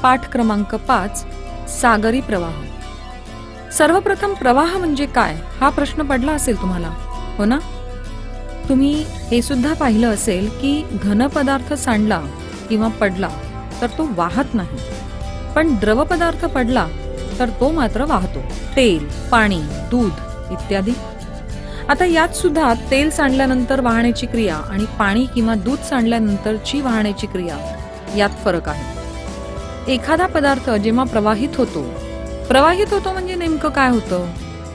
पाठ क्रमांक 5 सागरी प्रवाह. सर्वप्रथम प्रवाह म्हणजे काय हा प्रश्न पडला असेल तुम्हाला, हो ना? तुम्ही हे सुद्धा पाहिलं असेल की घन पदार्थ सांडला किंवा पडला तर तो वाहत नाही, पण द्रव पदार्थ पडला तर तो मात्र वाहतो. तेल, पाणी, दूध इत्यादी. आता यात सुद्धा तेल सांडल्यानंतर वाहण्याची क्रिया आणि पाणी किंवा दूध सांडल्यानंतरची वाहण्याची क्रिया यात फरक आहे. एखादा पदार्थ जेव्हा प्रवाहित होतो म्हणजे नेमकं काय होतं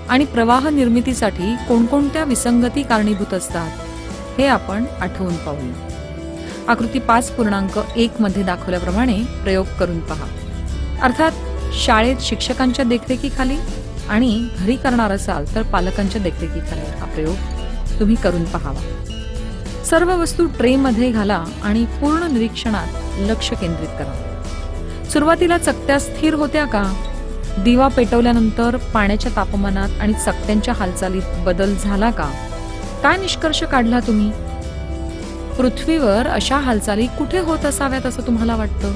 आणि प्रवाह निर्मितीसाठी कोणकोणत्या विसंगती कारणीभूत असतात हे आपण आठवून पाहूया. आकृती 5.1 मध्ये दाखवल्याप्रमाणे प्रयोग करून पहा. अर्थात शाळेत शिक्षकांच्या देखरेखीखाली आणि घरी करणार असाल तर पालकांच्या देखरेखीखाली हा प्रयोग तुम्ही करून पाहावा. सर्व वस्तू ट्रेमध्ये घाला आणि पूर्ण निरीक्षणात लक्ष केंद्रित करा. सुरुवातीला चकत्या स्थिर होत्या का? दिवा पेटवल्यानंतर पाण्याच्या तापमानात आणि चकत्यांच्या हालचालीत बदल झाला का? काय निष्कर्ष काढला तुम्ही? पृथ्वीवर अशा हालचाली कुठे होत असाव्यात असं तुम्हाला वाटतं?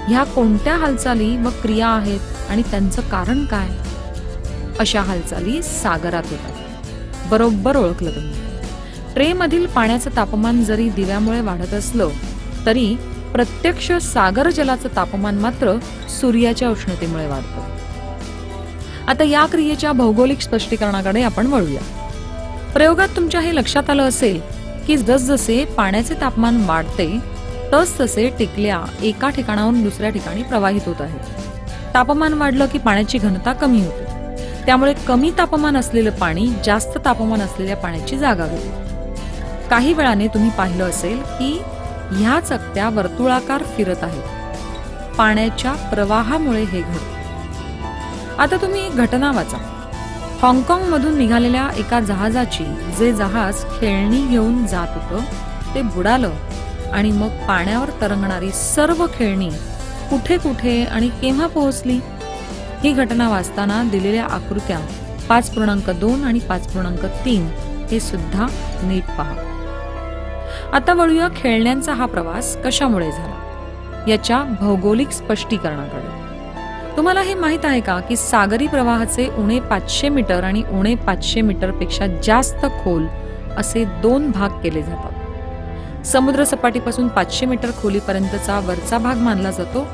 ह्या कोणत्या हालचाली व क्रिया आहेत आणि त्यांचं कारण काय? अशा हालचाली सागरात होतात. बरोबर ओळखलं तुम्ही. ट्रेमधील पाण्याचं तापमान जरी दिव्यामुळे वाढत असलं तरी प्रत्यक्ष सागर जलाचं तापमान मात्र सूर्याच्या उष्णतेमुळे वाढतं. आता या क्रियेच्या भौगोलिक स्पष्टीकरणाकडे आपण वळूया. प्रयोगात तुमच्या हे लक्षात आलं असेल की जसजसे पाण्याचे तापमान वाढते तसतसे टिकल्या एका ठिकाणाहून दुसऱ्या ठिकाणी प्रवाहित होत आहेत. तापमान वाढलं की पाण्याची घनता कमी होते. त्यामुळे कमी तापमान असलेलं पाणी जास्त तापमान असलेल्या पाण्याची जागा घेते. काही वेळाने तुम्ही पाहिलं असेल की ह्या चकत्या वर्तुळाकार फिरत आहेत. पाण्याच्या प्रवाहामुळे हे घडते. आता तुम्ही एक घटना वाचा. हाँगकाँग मधून निघालेल्या एका जहाजाची जे जहाज खेळणी घेऊन जात होतं ते बुडालं आणि मग पाण्यावर तरंगणारी सर्व खेळणी कुठे कुठे आणि केव्हा पोहोचली? ही घटना वाचताना दिलेल्या आकृत्या 5.2 आणि 5.3 हे सुद्धा नीट पहा. आता वळूया खेळण्यांचा हा प्रवास कशामुळे झाला याच्या भौगोलिक स्पष्टीकरणाकडे. तुम्हाला हे माहित आहे का की सागरी प्रवाहाचे उणे 500 मीटर आणि उणे 500 मीटर पेक्षा जास्त खोल असे 2 भाग केले जातात. समुद्र सपाटीपासून 500 मीटर खोलीपर्यंतचा वरचा भाग मानला जातो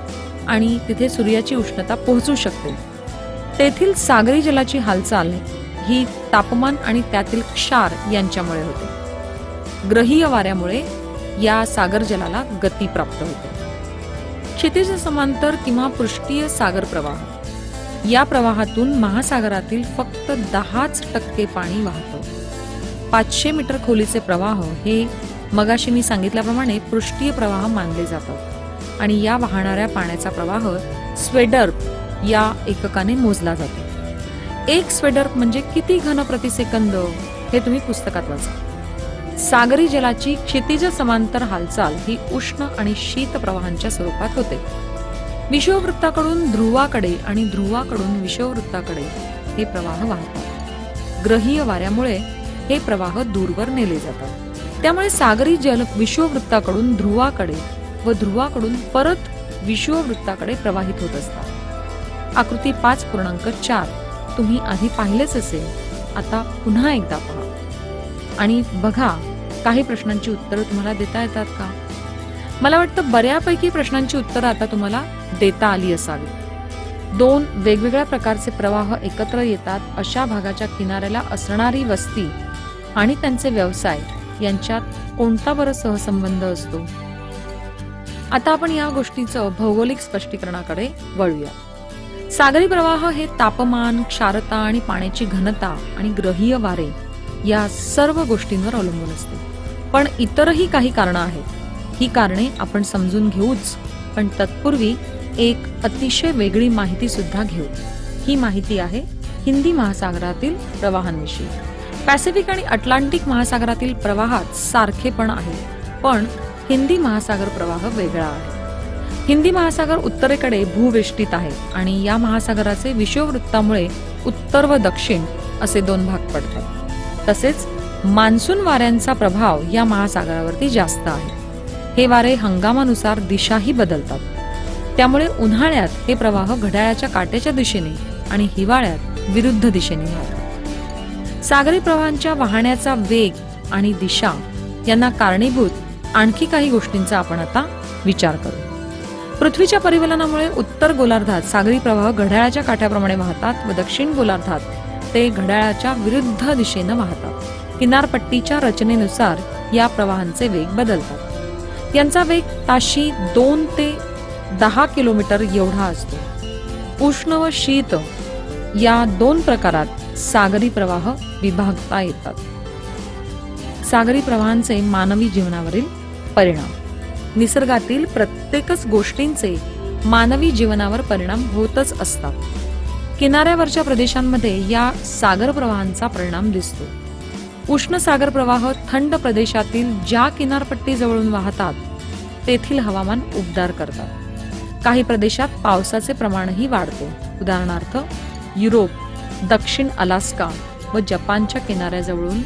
आणि तिथे सूर्याची उष्णता पोहोचू शकते. तेथील सागरी जलाची हालचाल ही तापमान आणि त्यातील क्षार यांच्यामुळे होते. ग्रहीय वाऱ्यामुळे या सागर जलाला गती प्राप्त होते. क्षितिज समांतर किंवा पृष्ठीय सागर प्रवाह या प्रवाहातून महासागरातील फक्त 10% पाणी वाहतं. 500 मीटर खोलीचे प्रवाह हे मगाशी मी सांगितल्याप्रमाणे पृष्ठीय प्रवाह मानले जातात आणि या वाहणाऱ्या पाण्याचा प्रवाह स्वेडर्प या एककाने मोजला जातो. 1 स्वेडर्प म्हणजे किती घन प्रति सेकंद हे तुम्ही पुस्तकात वाचा. सागरी जलाची क्षितिज समांतर हालचाल ही उष्ण आणि शीत प्रवाहांच्या स्वरूपात होते. विषुववृत्ताकडून ध्रुवाकडे आणि ध्रुवाकडून विषुववृत्ताकडे हे प्रवाह वाहतात. ग्रहीय वाऱ्यामुळे हे प्रवाह दूरवर नेले जातात. त्यामुळे सागरी जल विषुववृत्ताकडून ध्रुवाकडे व ध्रुवाकडून परत विषुववृत्ताकडे प्रवाहित होत असतात. आकृती 5.4 तुम्ही आधी पाहिलेच असेल. आता पुन्हा एकदा पहा आणि बघा काही प्रश्नांची उत्तरं तुम्हाला देता येतात का? मला वाटतं बऱ्यापैकी प्रश्नांची उत्तरं आता तुम्हाला देता आली असावी. 2 वेगवेगळ्या प्रकारचे प्रवाह एकत्र येतात अशा भागाच्या किनाऱ्याला असणारी वस्ती आणि त्यांचे व्यवसाय यांच्यात कोणता बरं सहसंबंध असतो? आता आपण या गोष्टीचं भौगोलिक स्पष्टीकरणाकडे वळूया. सागरी प्रवाह हे तापमान, क्षारता आणि पाण्याची घनता आणि ग्रहीय वारे या सर्व गोष्टींवर अवलंबून असते. पण इतरही काही कारणं आहेत. ही कारणे आपण समजून घेऊच, पण तत्पूर्वी एक अतिशय वेगळी माहिती सुद्धा घेऊ. ही माहिती आहे हिंदी महासागरातील प्रवाहांविषयी. पॅसिफिक आणि अटलांटिक महासागरातील प्रवाहात सारखेपण आहे, पण हिंदी महासागर प्रवाह वेगळा आहे. हिंदी महासागर उत्तरेकडे भूवेष्टित आहे आणि या महासागराचे विषुववृत्तामुळे उत्तर व दक्षिण असे 2 भाग पडतात. तसेच मान्सून वाऱ्यांचा प्रभाव या महासागरावरती जास्त आहे. हे वारे हंगामानुसार दिशाही बदलतात. त्यामुळे उन्हाळ्यात हे प्रवाह घड्याळाच्या काट्याच्या दिशेने आणि हिवाळ्यात विरुद्ध दिशेने वाहतात. सागरी प्रवाहांच्या वाहण्याचा वेग आणि दिशा यांना कारणीभूत आणखी काही गोष्टींचा आपण आता विचार करू. पृथ्वीच्या परिवलनामुळे उत्तर गोलार्धात सागरी प्रवाह घड्याळाच्या काठ्याप्रमाणे वाहतात व दक्षिण गोलार्धात ते घड्याळाच्या विरुद्ध दिशेनं वाहतात. किनारपट्टीच्या रचनेनुसार या प्रवाहांचे वेग बदलतात. यांचा वेग ताशी 2 ते 10 किलोमीटर एवढा असतो. उष्ण व शीत या 2 प्रकारात सागरी प्रवाह विभागता येतात. सागरी प्रवाहांचे मानवी जीवनावरील परिणाम. निसर्गातील प्रत्येकच गोष्टींचे मानवी जीवनावर परिणाम होतच असतात. किनाऱ्यावरच्या प्रदेशांमध्ये या सागर प्रवाहांचा परिणाम दिसतो. उष्ण सागर प्रवाह थंड प्रदेशातील ज्या किनारपट्टी जवळून वाहतात तेथील हवामान उबदार करतात. काही प्रदेशात पावसाचे प्रमाणही वाढते. उदाहरणार्थ युरोप, दक्षिण अलास्का व जपानच्या किनाऱ्याजवळून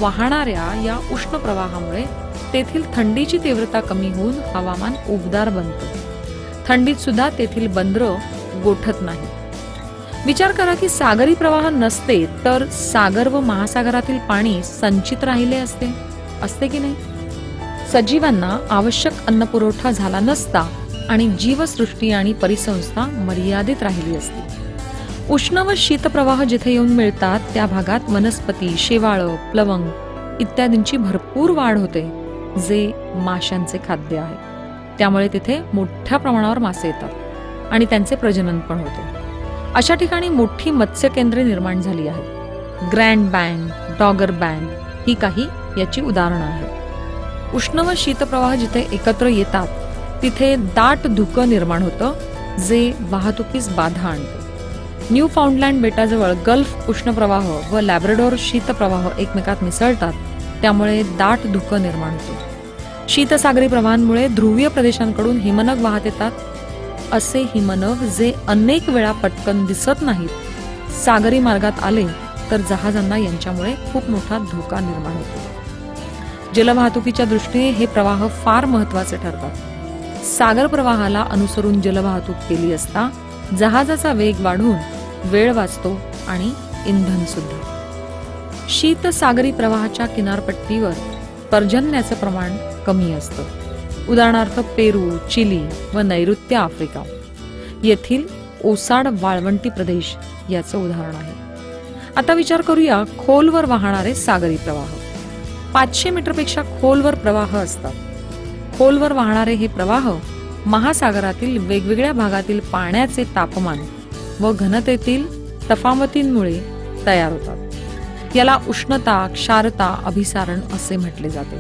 वाहणाऱ्या या उष्ण प्रवाहामुळे तेथील थंडीची तीव्रता कमी होऊन हवामान उबदार बनतं. थंडीत सुद्धा तेथील बंदरं गोठत नाही. विचार करा की सागरी प्रवाह नसते तर सागर व महासागरातील पाणी संचित राहिले असते की नाही? सजीवांना आवश्यक अन्नपुरवठा झाला नसता आणि जीवसृष्टी आणि परिसंस्था मर्यादित राहिली असती. उष्ण व शीतप्रवाह जिथे येऊन मिळतात त्या भागात वनस्पती, शेवाळं, प्लवंग इत्यादींची भरपूर वाढ होते, जे माशांचे खाद्य आहे. त्यामुळे तिथे मोठ्या प्रमाणावर मासे येतात आणि त्यांचे प्रजनन पण होते. अशा ठिकाणी मोठी मत्स्य केंद्रे निर्माण झाली आहेत. ग्रँड बँक, डॉगर बँक ही काही याची उदाहरणं आहेत. उष्ण व शीतप्रवाह जिथे एकत्र येतात तिथे दाट धुकं निर्माण होतं, जे वाहतुकीस बाधा आणतं. न्यू फाउंडलँड बेटाजवळ गल्फ उष्णप्रवाह व लॅब्राडोर शीतप्रवाह एकमेकात मिसळतात, त्यामुळे दाट धुकं निर्माण होतं. शीतसागरी प्रवाहांमुळे ध्रुवीय प्रदेशांकडून हिमनग वाहत येतात. असे हिमनग जे अनेक वेळा पटकन दिसत नाहीत, सागरी मार्गात आले तर जहाजांना यांच्यामुळे खूप मोठा धोका निर्माण होतो. जलवाहतुकीच्या दृष्टीने हे प्रवाह फार महत्वाचे ठरतात. सागर प्रवाहाला अनुसरून जलवाहतूक केली असता जहाजाचा वेग वाढून वेळ वाचतो आणि इंधन सुद्धा. शीत सागरी प्रवाहाच्या किनारपट्टीवर पर्जन्याचं प्रमाण कमी असतं. उदाहरणार्थ पेरू, चिली व नैऋत्य आफ्रिका येथील ओसाड वाळवंटी प्रदेश याचं उदाहरण आहे. आता विचार करूया खोलवर वाहणारे सागरी प्रवाह. 500 मीटरपेक्षा खोलवर प्रवाह असतात. खोलवर वाहणारे हे प्रवाह महासागरातील वेगवेगळ्या भागातील पाण्याचे तापमान व घनतेतील तफावतींमुळे तयार होतात. याला उष्णता, क्षारता अभिसारण असे म्हटले जाते.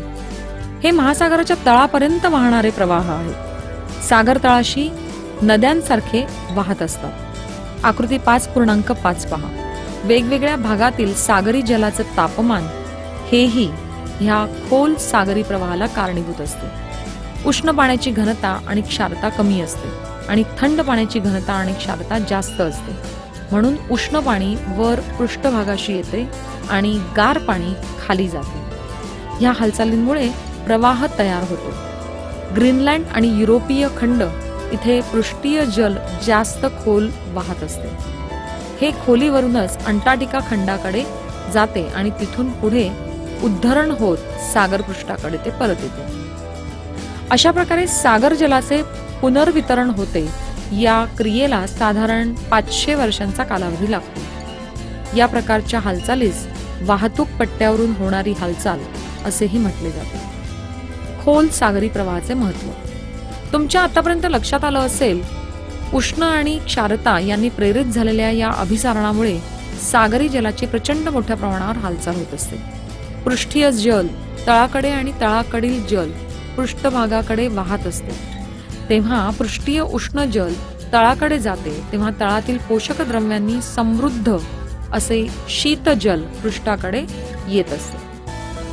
हे महासागराच्या तळापर्यंत वाहणारे प्रवाह आहेत. सागर तळाशी नद्यांसारखे वाहत असतात. आकृती 5.5 पहा. वेगवेगळ्या भागातील सागरी जलाचं तापमान हेही ह्या खोल सागरी प्रवाहाला कारणीभूत असते. उष्ण पाण्याची घनता आणि क्षारता कमी असते आणि थंड पाण्याची घनता आणि क्षारता जास्त असते. म्हणून उष्ण पाणी वर पृष्ठभागाशी येते आणि गार पाणी खाली जाते. ह्या हालचालींमुळे प्रवाह तयार होतो. ग्रीनलँड आणि युरोपीय खंड इथे पृष्ठीय जल जास्त खोल वाहत असते. हे खोलीवरूनच अंटार्क्टिका खंडाकडे जाते आणि तिथून पुढे उद्धरण होत सागरपृष्ठाकडे ते परत येते. अशा प्रकारे सागर जलाचे पुनर्वितरण होते. या क्रियेला साधारण 500 वर्षांचा कालावधी लागतो. या प्रकारच्या हालचालीस वाहतूक पट्ट्यावरून होणारी हालचाल असेही म्हटले जाते. खोल सागरी प्रवाहाचे महत्त्व. तुमच्या आतापर्यंत लक्षात आलं असेल, उष्ण आणि क्षारता यांनी प्रेरित झालेल्या या अभिसारणामुळे सागरी जलाची प्रचंड मोठ्या प्रमाणावर हालचाल होत असते. पृष्ठीय जल तळाकडे आणि तळाकडील जल पृष्ठभागाकडे वाहत असते. तेव्हा पृष्ठीय उष्ण जल तळाकडे जाते तेव्हा तळातील पोषक द्रव्यांनी समृद्ध असे शीतजल पृष्ठाकडे येत असते.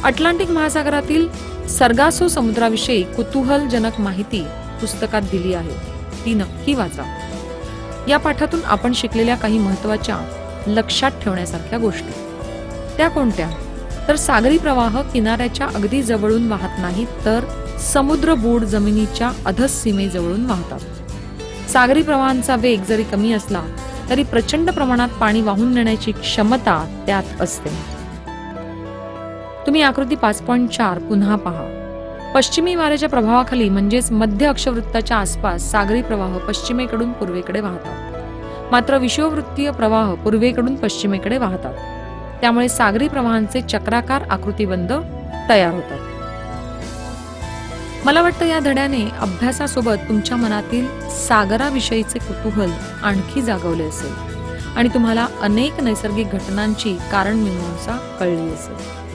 अटलांटिक महासागरातील सर्गासो समुद्राविषयी कुतूहलजनक माहिती पुस्तकात दिली आहे, ती नक्की वाचा. या पाठातून आपण शिकलेल्या काही महत्त्वाच्या लक्षात ठेवण्यासारख्या गोष्टी त्या कोणत्या? तर सागरी प्रवाह किनाऱ्याच्या अगदी जवळून वाहत नाहीत, तर समुद्रबूड जमिनीच्या अधःसीमेजवळून वाहतात. सागरी प्रवाहांचा वेग जरी कमी असला तरी प्रचंड प्रमाणात पाणी वाहून नेण्याची क्षमता त्यात असते. तुम्ही आकृती 5.4 पुन्हा पहा. पश्चिमी वाऱ्याच्या प्रभावाखाली म्हणजेच मध्य अक्षवृत्ताच्या आसपास सागरी प्रवाह पश्चिमेकडून पूर्वेकडे वाहतात, मात्र विषुववृत्तीय प्रवाह पूर्वेकडून पश्चिमेकडे वाहतात. त्यामुळे सागरी प्रवाहांचे चक्राकार आकृतिबंध तयार होतात. मला वाटतं या धड्याने अभ्यासासोबत तुमच्या मनातील सागराविषयीचे कुतूहल आणखी जागवले असेल आणि तुम्हाला अनेक नैसर्गिक घटनांची कारण मीमांसा कळली असेल.